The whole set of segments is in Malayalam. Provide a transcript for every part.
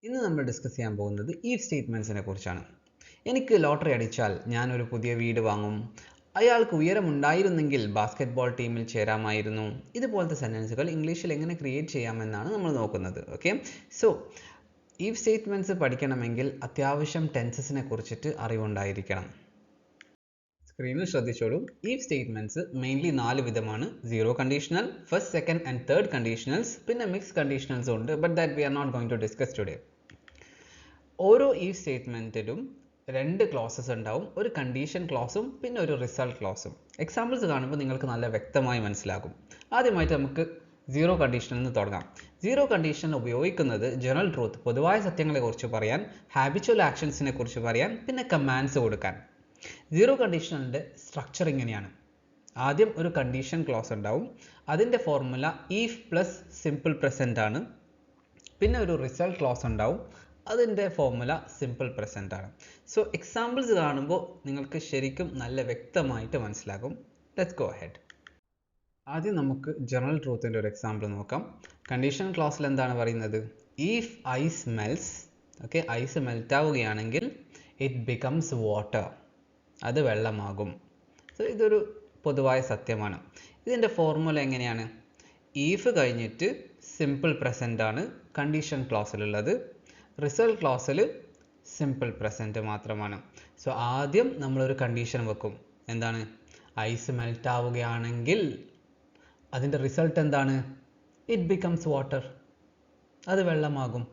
ഇന്ന് നമ്മൾ ഡിസ്കസ് ചെയ്യാൻ പോകുന്നത് ഈഫ് സ്റ്റേറ്റ്മെൻറ്റ്സിനെ കുറിച്ചാണ്. എനിക്ക് ലോട്ടറി അടിച്ചാൽ ഞാനൊരു പുതിയ വീട് വാങ്ങും, അയാൾക്ക് ഉയരമുണ്ടായിരുന്നെങ്കിൽ ബാസ്കറ്റ്ബോൾ ടീമിൽ ചേരാമായിരുന്നു. ഇതുപോലത്തെ സെൻറ്റൻസുകൾ ഇംഗ്ലീഷിൽ എങ്ങനെ ക്രിയേറ്റ് ചെയ്യാമെന്നാണ് നമ്മൾ നോക്കുന്നത്. ഓക്കെ, സോ ഈഫ് സ്റ്റേറ്റ്മെൻറ്റ്സ് പഠിക്കണമെങ്കിൽ അത്യാവശ്യം ടെൻസസിനെ കുറിച്ചിട്ട് അറിവുണ്ടായിരിക്കണം. സ്ക്രീനിൽ ശ്രദ്ധിച്ചോളൂ. ഈഫ് സ്റ്റേറ്റ്മെൻറ്റ്സ് മെയിൻലി 4 വിധമാണ്. Zero conditional, first, second and third conditionals, പിന്നെ മിക്സ് കണ്ടീഷണൽസ് ഉണ്ട്. But that we are not going to discuss today. ഓരോ ഈഫ് സ്റ്റേറ്റ്മെൻറ്റിലും 2 ക്ലോസസ് ഉണ്ടാവും. ഒരു കണ്ടീഷൻ ക്ലോസും പിന്നെ ഒരു റിസൾട്ട് ക്ലോസും. എക്സാമ്പിൾസ് കാണുമ്പോൾ നിങ്ങൾക്ക് നല്ല വ്യക്തമായി മനസ്സിലാകും. ആദ്യമായിട്ട് നമുക്ക് സീറോ കണ്ടീഷനിൽ നിന്ന് തുടങ്ങാം. സീറോ കണ്ടീഷൻ ഉപയോഗിക്കുന്നത് ജനറൽ ട്രൂത്ത്, പൊതുവായ സത്യങ്ങളെ കുറിച്ച് പറയാൻ, ഹാബിച്വൽ ആക്ഷൻസിനെ കുറിച്ച് പറയാൻ, പിന്നെ കമാൻഡ്സ് കൊടുക്കാൻ. സീറോ കണ്ടീഷണലിൻ്റെ സ്ട്രക്ചർ ഇങ്ങനെയാണ്. ആദ്യം ഒരു കണ്ടീഷൻ ക്ലോസ് ഉണ്ടാവും. അതിൻ്റെ formula if plus simple present ആണ്. പിന്നെ ഒരു റിസൾട്ട് ക്ലോസ് ഉണ്ടാവും. അതിൻ്റെ ഫോർമുല സിമ്പിൾ പ്രസൻറ്റ് ആണ്. സോ എക്സാമ്പിൾസ് കാണുമ്പോൾ നിങ്ങൾക്ക് ശരിക്കും നല്ല വ്യക്തമായിട്ട് മനസ്സിലാകും. Let's go ahead. ആദ്യം നമുക്ക് ജനറൽ ട്രൂത്തിൻ്റെ ഒരു എക്സാമ്പിൾ നോക്കാം. കണ്ടീഷൻ ക്ലോസിൽ എന്താണ് പറയുന്നത്? If ice melts, okay, ice melt ആവുകയാണെങ്കിൽ ഇറ്റ് ബിക്കംസ് വാട്ടർ, അത് വെള്ളമാകും. സോ ഇതൊരു പൊതുവായ സത്യമാണ്. ഇതിൻ്റെ ഫോർമുല എങ്ങനെയാണ്? ഈഫ് കഴിഞ്ഞിട്ട് സിമ്പിൾ പ്രസൻ്റ് ആണ് കണ്ടീഷൻ ക്ലോസിലുള്ളത്, റിസൾട്ട് ക്ലോസിൽ സിമ്പിൾ പ്രസൻറ്റ് മാത്രമാണ്. സോ ആദ്യം നമ്മളൊരു കണ്ടീഷൻ വെക്കും. എന്താണ്? ഐസ് മെൽറ്റ് ആവുകയാണെങ്കിൽ അതിൻ്റെ റിസൾട്ട് എന്താണ്? ഇറ്റ് ബിക്കംസ് വാട്ടർ, അത് വെള്ളമാകും.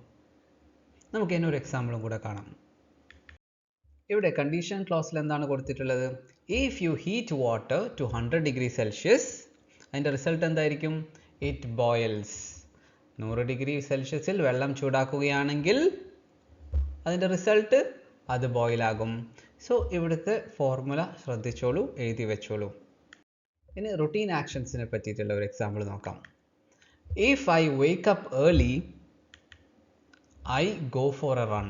നമുക്ക് ഇതിനൊരു എക്സാമ്പിളും കൂടെ കാണാം. ഇവിടെ കണ്ടീഷൻ ക്ലോസിൽ എന്താണ് കൊടുത്തിട്ടുള്ളത്? If you heat water to 100 degree Celsius, അതിൻ്റെ റിസൾട്ട് എന്തായിരിക്കും? It boils. 100 ഡിഗ്രി സെൽഷ്യസിൽ വെള്ളം ചൂടാക്കുകയാണെങ്കിൽ അതിൻ്റെ റിസൾട്ട് അത് ബോയിലാകും. സോ ഇവിടുത്തെ ഫോർമുല ശ്രദ്ധിച്ചോളൂ, എഴുതി വെച്ചോളൂ. ഇനി റുട്ടീൻ ആക്ഷൻസിനെ പറ്റിയിട്ടുള്ള ഒരു എക്സാമ്പിൾ നോക്കാം. If I wake up early I go for A run.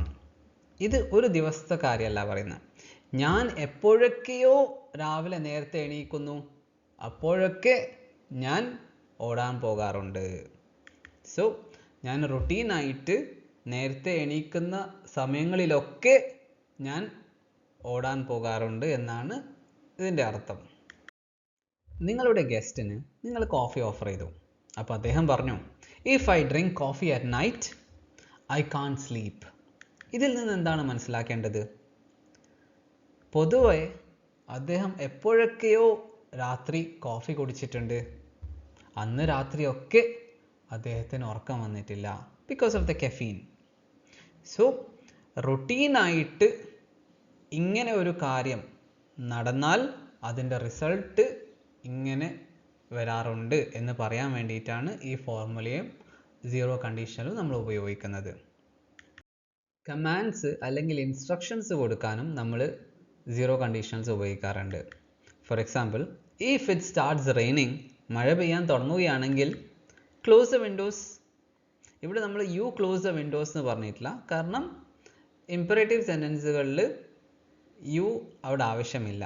ഇത് ഒരു ദിവസത്തെ കാര്യമല്ല പറയുന്നത്. ഞാൻ എപ്പോഴൊക്കെയോ രാവിലെ നേരത്തെ എണീക്കുന്നു, അപ്പോഴൊക്കെ ഞാൻ ഓടാൻ പോകാറുണ്ട്. സോ ഞാൻ റുട്ടീനായിട്ട് നേരത്തെ എണീക്കുന്ന സമയങ്ങളിലൊക്കെ ഞാൻ ഓടാൻ പോകാറുണ്ട് എന്നാണ് ഇതിൻ്റെ അർത്ഥം. നിങ്ങളുടെ ഗസ്റ്റിന് നിങ്ങൾ കോഫി ഓഫർ ചെയ്തു. അപ്പോൾ അദ്ദേഹം പറഞ്ഞു, if I drink coffee at night I can't sleep. ഇതിൽ നിന്ന് എന്താണ് മനസ്സിലാക്കേണ്ടത്? പൊതുവെ അദ്ദേഹം എപ്പോഴൊക്കെയോ രാത്രി കോഫി കുടിച്ചിട്ടുണ്ട്, അന്ന് രാത്രിയൊക്കെ അദ്ദേഹത്തിന് ഉറക്കം വന്നിട്ടില്ല, ബിക്കോസ് ഓഫ് ദ കെഫീൻ. സോ റുട്ടീനായിട്ട് ഇങ്ങനെ ഒരു കാര്യം നടന്നാൽ അതിൻ്റെ റിസൾട്ട് ഇങ്ങനെ വരാറുണ്ട് എന്ന് പറയാൻ വേണ്ടിയിട്ടാണ് ഈ ഫോർമുലയും സീറോ കണ്ടീഷനിലും നമ്മൾ ഉപയോഗിക്കുന്നത്. കമാൻഡ്സ് അല്ലെങ്കിൽ ഇൻസ്ട്രക്ഷൻസ് കൊടുക്കാനും നമ്മൾ സീറോ കണ്ടീഷൻസ് ഉപയോഗിക്കാറുണ്ട്. Four example, if it starts raining, മഴ പെയ്യാൻ തുടങ്ങുകയാണെങ്കിൽ ക്ലോസ് ദ വിൻഡോസ്. ഇവിടെ നമ്മൾ യു ക്ലോസ് ദ വിൻഡോസ് എന്ന് പറഞ്ഞിട്ടില്ല, കാരണം ഇംപറേറ്റീവ് സെൻറ്റൻസുകളിൽ യു അവിടെ ആവശ്യമില്ല.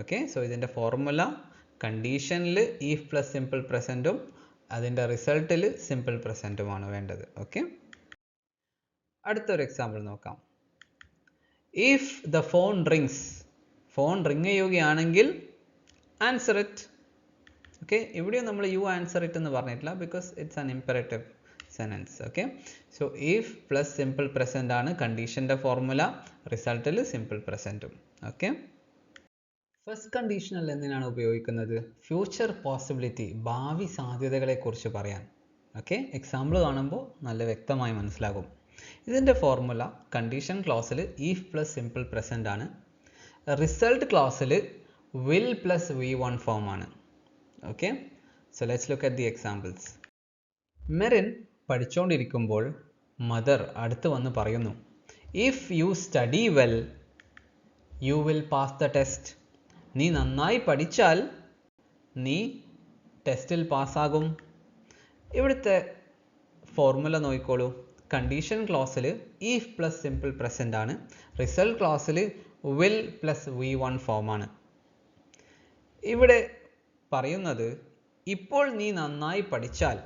ഓക്കെ, സോ ഇതിൻ്റെ ഫോർമുല കണ്ടീഷനിൽ ഈഫ് പ്ലസ് സിമ്പിൾ പ്രസൻറ്റും അതിൻ്റെ റിസൾട്ടിൽ സിമ്പിൾ പ്രസൻറ്റുമാണ് വേണ്ടത്. ഓക്കെ, അടുത്തൊരു എക്സാമ്പിൾ നോക്കാം. If the phone rings, phone ring ചെയ്യുകയാണെങ്കിൽ ആൻസർ ഇറ്റ്. ഓക്കെ, ഇവിടെയും നമ്മൾ യു ആൻസർ ഇറ്റ് എന്ന് പറഞ്ഞിട്ടില്ല, because it's an imperative sentence. Okay, so if plus simple present ആണ് കണ്ടീഷൻ്റെ ഫോർമുല, റിസൾട്ടിൽ സിമ്പിൾ പ്രസൻറ്റും. ഓക്കെ, ഫസ്റ്റ് കണ്ടീഷണൽ എന്തിനാണ് ഉപയോഗിക്കുന്നത്? ഫ്യൂച്ചർ പോസിബിലിറ്റി, ഭാവി സാധ്യതകളെ കുറിച്ച് പറയാൻ. ഓക്കെ, എക്സാമ്പിൾ കാണുമ്പോൾ നല്ല വ്യക്തമായി മനസ്സിലാകും. ഇതിൻ്റെ ഫോർമുല കണ്ടീഷൻ ക്ലോസിൽ ഈഫ് പ്ലസ് സിമ്പിൾ പ്രസൻ്റ് ആണ്, റിസൾട്ട് ക്ലോസിൽ വിൽ പ്ലസ് V1 ഫോം ആണ്. Okay, so let's look at the examples. Merin പഠിച്ചുകൊണ്ടിരിക്കുമ്പോൾ മദർ അടുത്ത് വന്ന് പറയുന്നു, if you study well you will pass the test. നീ നന്നായി പഠിച്ചാൽ നീ ടെസ്റ്റിൽ പാസ്സാകും. ഇവിടുത്തെ ഫോർമുല നോക്കിക്കോളൂ. കണ്ടീഷൻ ക്ലോസിൽ ഈഫ് പ്ലസ് സിമ്പിൾ പ്രസൻ്റ് ആണ്, റിസൾട്ട് ക്ലോസിൽ വിൽ പ്ലസ് V1 ഫോം ആണ്. ഇവിടെ പറയുന്നത് ഇപ്പോൾ നീ നന്നായി പഠിച്ചാൽ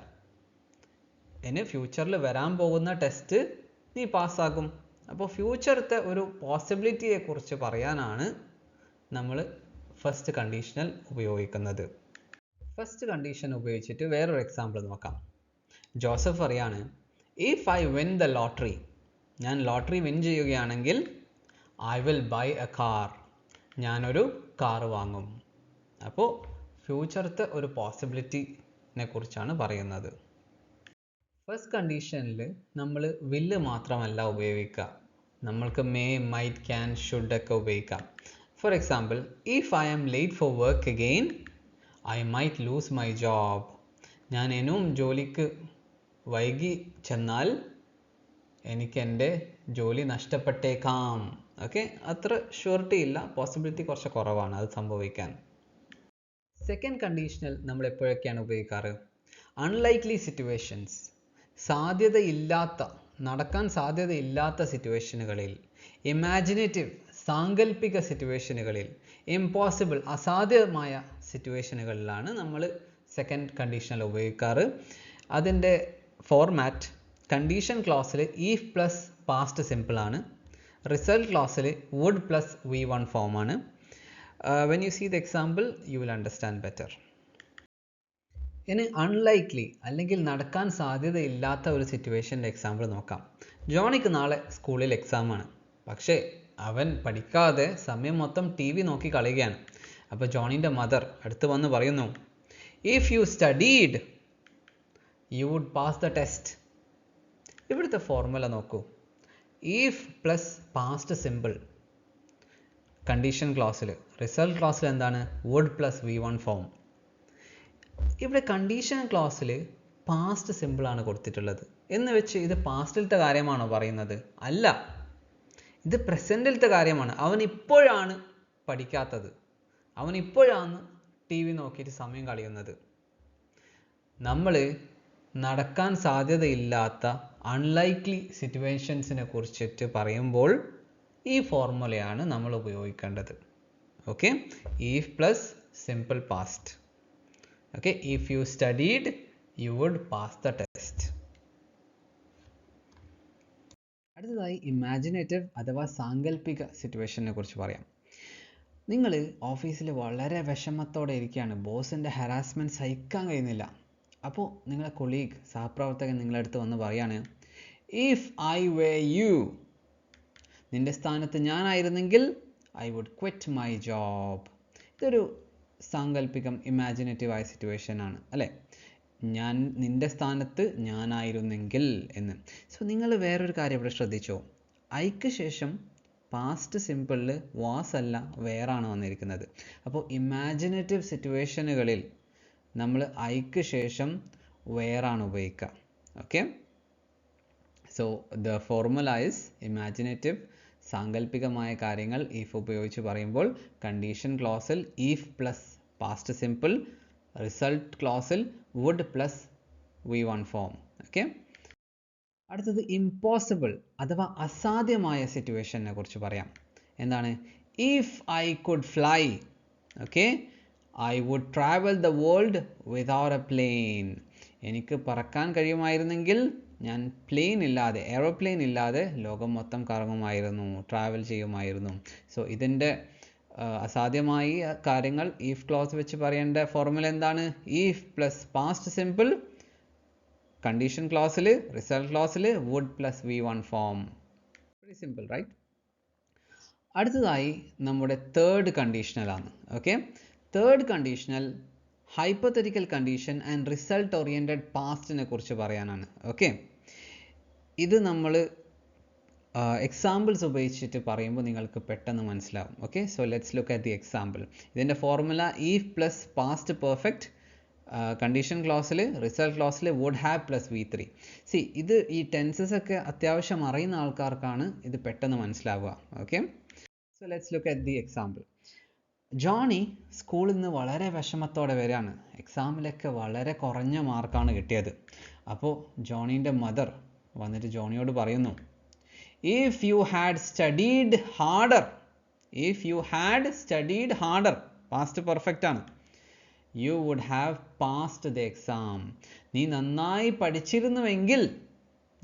ഇനി ഫ്യൂച്ചറിൽ വരാൻ പോകുന്ന ടെസ്റ്റ് നീ പാസ്സാകും. അപ്പോൾ ഫ്യൂച്ചറത്തെ ഒരു പോസിബിലിറ്റിയെ കുറിച്ച് പറയാനാണ് നമ്മൾ ഫസ്റ്റ് കണ്ടീഷണൽ ഉപയോഗിക്കുന്നത്. ഫസ്റ്റ് കണ്ടീഷൻ ഉപയോഗിച്ചിട്ട് വേറൊരു എക്സാമ്പിൾ നോക്കാം. ജോസഫ് പറയാണ്, if I win the lottery, ഞാൻ ലോട്ടറി വിൻ ചെയ്യുകയാണെങ്കിൽ I will buy A car, ഞാനൊരു കാർ വാങ്ങും. അപ്പോൾ ഫ്യൂച്ചറത്തെ ഒരു പോസിബിലിറ്റിനെ കുറിച്ചാണ് പറയുന്നത്. ഫസ്റ്റ് കണ്ടീഷനിൽ നമ്മൾ വില്ല് മാത്രമല്ല ഉപയോഗിക്കുക, നമ്മൾക്ക് മേ, മൈറ്റ്, ക്യാൻ, ഷുഡ് ഒക്കെ ഉപയോഗിക്കാം. For example, if I am late for work again I might lose my job, ഞാൻ ഇനിയും ജോലിക്ക് വൈകി ചെന്നാൽ എനിക്ക് എൻ്റെ ജോലി നഷ്ടപ്പെട്ടേക്കാം. ഓക്കെ, അത്ര ഷുവർട്ടി ഇല്ല, പോസിബിലിറ്റി കുറച്ച് കുറവാണ് അത് സംഭവിക്കാൻ. സെക്കൻഡ് കണ്ടീഷണൽ നമ്മൾ എപ്പോഴൊക്കെയാണ് ഉപയോഗിക്കാറ്? അൺലൈക്ലി സിറ്റുവേഷൻസ്, സാധ്യതയില്ലാത്ത, നടക്കാൻ സാധ്യതയില്ലാത്ത സിറ്റുവേഷനുകളിൽ, ഇമാജിനേറ്റീവ്, സാങ്കല്പിക സിറ്റുവേഷനുകളിൽ, ഇംപോസിബിൾ, അസാധ്യമായ സിറ്റുവേഷനുകളിലാണ് നമ്മൾ സെക്കൻഡ് കണ്ടീഷണൽ ഉപയോഗിക്കാറ്. അതിൻ്റെ ഫോർമാറ്റ് കണ്ടീഷൻ ക്ലോസിൽ ഈഫ് പ്ലസ് പാസ്റ്റ് സിമ്പിൾ ആണ്, റിസൾട്ട് ക്ലോസിൽ വുഡ് പ്ലസ് V1 ഫോം ആണ്. When you see the example you will understand better. ഇനി അൺലൈക്ലി അല്ലെങ്കിൽ നടക്കാൻ സാധ്യതയില്ലാത്ത ഒരു സിറ്റുവേഷൻ്റെ എക്സാമ്പിൾ നോക്കാം. ജോണിക്ക് നാളെ സ്കൂളിൽ എക്സാം ആണ്, പക്ഷേ അവൻ പഠിക്കാതെ സമയം മൊത്തം TV നോക്കി കളയുകയാണ്. അപ്പോൾ ജോണിൻ്റെ മദർ അടുത്ത് വന്ന് പറയുന്നു, if you studied you would pass the test. ഇവിടുത്തെ ഫോർമുല നോക്കൂ, if plus past simple condition ക്ലോസിൽ, റിസൾട്ട് ക്ലോസിൽ എന്താണ്? Would plus V1 form. ഇവിടെ കണ്ടീഷൻ ക്ലോസിൽ പാസ്റ്റ് സിമ്പിൾ ആണ് കൊടുത്തിട്ടുള്ളത് എന്ന് വെച്ച് ഇത് പാസ്റ്റിലത്തെ കാര്യമാണോ പറയുന്നത്? അല്ല, ഇത് പ്രസൻറ്റിലത്തെ കാര്യമാണ്. അവൻ ഇപ്പോഴാണ് പഠിക്കാത്തത്, അവൻ ഇപ്പോഴാണ് TV നോക്കിയിട്ട് സമയം കളയുന്നത്. നമ്മൾ നടക്കാൻ സാധ്യതയില്ലാത്ത അൺലൈക്ലി സിറ്റുവേഷൻസിനെ കുറിച്ചിട്ട് പറയുമ്പോൾ ഈ ഫോർമുലയാണ് നമ്മൾ ഉപയോഗിക്കേണ്ടത്. Okay, if plus simple past. Okay, if you studied you would pass the test. അടുത്തതായി ഇമാജിനേറ്റീവ് അഥവാ സാങ്കല്പിക സിറ്റുവേഷനെ കുറിച്ച് പറയാം. നിങ്ങൾ ഓഫീസിൽ വളരെ വിഷമത്തോടെ ഇരിക്കുകയാണ്, ബോസിൻ്റെ ഹരാസ്മെൻറ്റ് സഹിക്കാൻ കഴിയുന്നില്ല. അപ്പോൾ നിങ്ങളെ കൊളീഗ്, സഹപ്രവർത്തകൻ നിങ്ങളുടെ അടുത്ത് വന്ന് പറയാണ്, ഇഫ് ഐ വേ യു, നിൻ്റെ സ്ഥാനത്ത് ഞാനായിരുന്നെങ്കിൽ I would quit my job. ഇതൊരു സാങ്കല്പികം ഇമാജിനേറ്റീവായ സിറ്റുവേഷൻ ആണ് അല്ലേ? ഞാൻ നിൻ്റെ സ്ഥാനത്ത് ഞാനായിരുന്നെങ്കിൽ എന്ന്. സോ നിങ്ങൾ വേറൊരു കാര്യം ഇവിടെ ശ്രദ്ധിച്ചോ, ഐക്ക് ശേഷം പാസ്റ്റ് സിമ്പിളിൽ വാസ് അല്ല വേറാണ് വന്നിരിക്കുന്നത്. അപ്പോൾ ഇമാജിനേറ്റീവ് സിറ്റുവേഷനുകളിൽ നമ്മൾ ഐക്ക് ശേഷം വേറാണ് ഉപയോഗിക്കുക. Okay, so the formula is imaginative, സാങ്കല്പികമായ കാര്യങ്ങൾ ഈഫ് ഉപയോഗിച്ച് പറയുമ്പോൾ കണ്ടീഷൻ ക്ലോസിൽ if plus past simple, result ക്ലോസിൽ would plus V1 form. Okay, അടുത്തത് ഇമ്പോസിബിൾ അഥവാ അസാധ്യമായ സിറ്റുവേഷനെ കുറിച്ച് പറയാം. എന്താണ്? If I could fly, okay, I would travel the world without a plane. എനിക്ക് പറക്കാൻ കഴിയുമായിരുന്നെങ്കിൽ ഞാൻ പ്ലെയിൻ ഇല്ലാതെ, എയറോപ്ലെയിൻ ഇല്ലാതെ ലോകം മൊത്തം കറങ്ങുമായിരുന്നു, ട്രാവൽ ചെയ്യുമായിരുന്നു. സോ ഇതിൻ്റെ അസാധ്യമായ കാര്യങ്ങൾ ഈഫ് ക്ലോസ് വെച്ച് പറയേണ്ട ഫോർമുല എന്താണ്? If plus past simple, condition ക്ലോസിൽ, റിസൾട്ട് ക്ലോസിൽ would plus V1 form. Very simple, right? അടുത്തതായി നമ്മുടെ തേർഡ് കണ്ടീഷണലാണ്. Okay, third conditional hypothetical condition and result oriented പാസ്റ്റിനെ കുറിച്ച് പറയാനാണ്. ഓക്കെ, ഇത് നമ്മൾ എക്സാമ്പിൾസ് ഉപയോഗിച്ചിട്ട് പറയുമ്പോൾ നിങ്ങൾക്ക് പെട്ടെന്ന് മനസ്സിലാവും. Okay, so let's look at the example. ഇതിൻ്റെ formula if plus past perfect, condition ക്ലോസിൽ, റിസൾട്ട് ക്ലോസിൽ would have plus V3. See, ഇത് ഈ ടെൻസസ് ഒക്കെ അത്യാവശ്യം അറിയുന്ന ആൾക്കാർക്കാണ് ഇത് പെട്ടെന്ന് മനസ്സിലാവുക. Okay, so let's look at the example. Johnny സ്കൂളിൽ നിന്ന് വളരെ വിഷമത്തോടെ വരികയാണ്, എക്സാമിലൊക്കെ വളരെ കുറഞ്ഞ മാർക്കാണ് കിട്ടിയത്. അപ്പോൾ ജോണീൻ്റെ മദർ വന്നിട്ട് ജോണിയോട് പറയുന്നു, if you had studied harder, if you had studied harder, past perfect ആണ്, you would have passed the exam. നീ നന്നായി പഠിച്ചിരുന്നുവെങ്കിൽ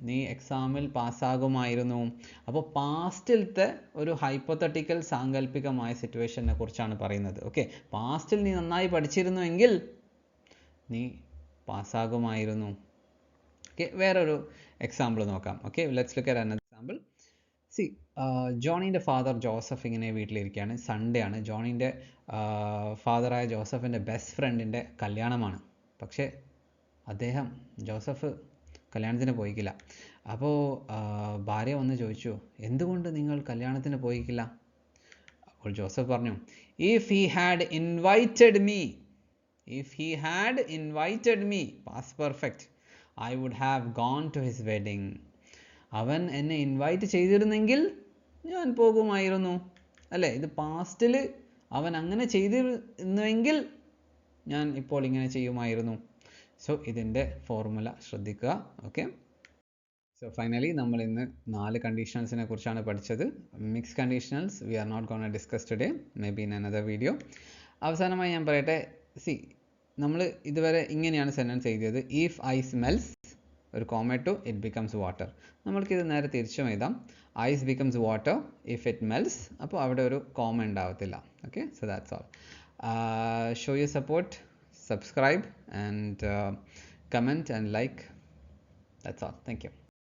നീ എക്സാമിൽ പാസ്സാകുമായിരുന്നു. അപ്പോൾ പാസ്റ്റിലത്തെ ഒരു ഹൈപ്പോത്തറ്റിക്കൽ സാങ്കല്പികമായ സിറ്റുവേഷനെ കുറിച്ചാണ് പറയുന്നത്. ഓക്കെ, പാസ്റ്റിൽ നീ നന്നായി പഠിച്ചിരുന്നുവെങ്കിൽ നീ പാസ്സാകുമായിരുന്നു. ഓക്കെ, വേറൊരു എക്സാമ്പിൾ നോക്കാം. Okay, let's look at another example. See, ജോണീൻ്റെ ഫാദർ ജോസഫ് ഇങ്ങനെ വീട്ടിലിരിക്കുകയാണ്. സൺഡേ ആണ്. ജോണീൻ്റെ ഫാദറായ ജോസഫിൻ്റെ ബെസ്റ്റ് ഫ്രണ്ടിൻ്റെ കല്യാണമാണ്. പക്ഷേ ജോസഫ് കല്യാണത്തിന് പോയിക്കില്ല. അപ്പോൾ ഭാര്യ വന്ന് ചോദിച്ചു, എന്തുകൊണ്ട് നിങ്ങൾ കല്യാണത്തിന് പോയിക്കില്ല? അപ്പോൾ ജോസഫ് പറഞ്ഞു, if he had invited me past perfect, I would have gone to his wedding. അവൻ എന്നെ ഇൻവൈറ്റ് ചെയ്തിരുന്നെങ്കിൽ ഞാൻ പോകുമായിരുന്നു. അല്ലേ, ഇത് പാസ്റ്റിൽ അവൻ അങ്ങനെ ചെയ്തിരുന്നുവെങ്കിൽ ഞാൻ ഇപ്പോൾ ഇങ്ങനെ ചെയ്യുമായിരുന്നു. സോ ഇതിൻ്റെ ഫോർമുല ശ്രദ്ധിക്കുക. ഓക്കെ, സോ ഫൈനലി നമ്മൾ ഇന്ന് 4 കണ്ടീഷണൽസിനെ കുറിച്ചാണ് പഠിച്ചത്. Mix conditionals we are not gonna discuss today, may be in another video. അവസാനമായി ഞാൻ പറയട്ടെ, നമ്മൾ ഇതുവരെ ഇങ്ങനെയാണ് സെൻറ്റൻസ് എഴുതിയത്. ഇഫ് ഐസ് മെൽസ്, ഒരു കോമ ഇട്ടു, ഇറ്റ് ബിക്കംസ് വാട്ടർ. നമ്മൾക്കിത് നേരെ തിരിച്ചും എഴുതാം. Ice becomes water if it melts. അപ്പോൾ അവിടെ ഒരു കോമ ഉണ്ടാവത്തില്ല. Okay, so that's all. Show your support, subscribe and comment and like. That's all. Thank you.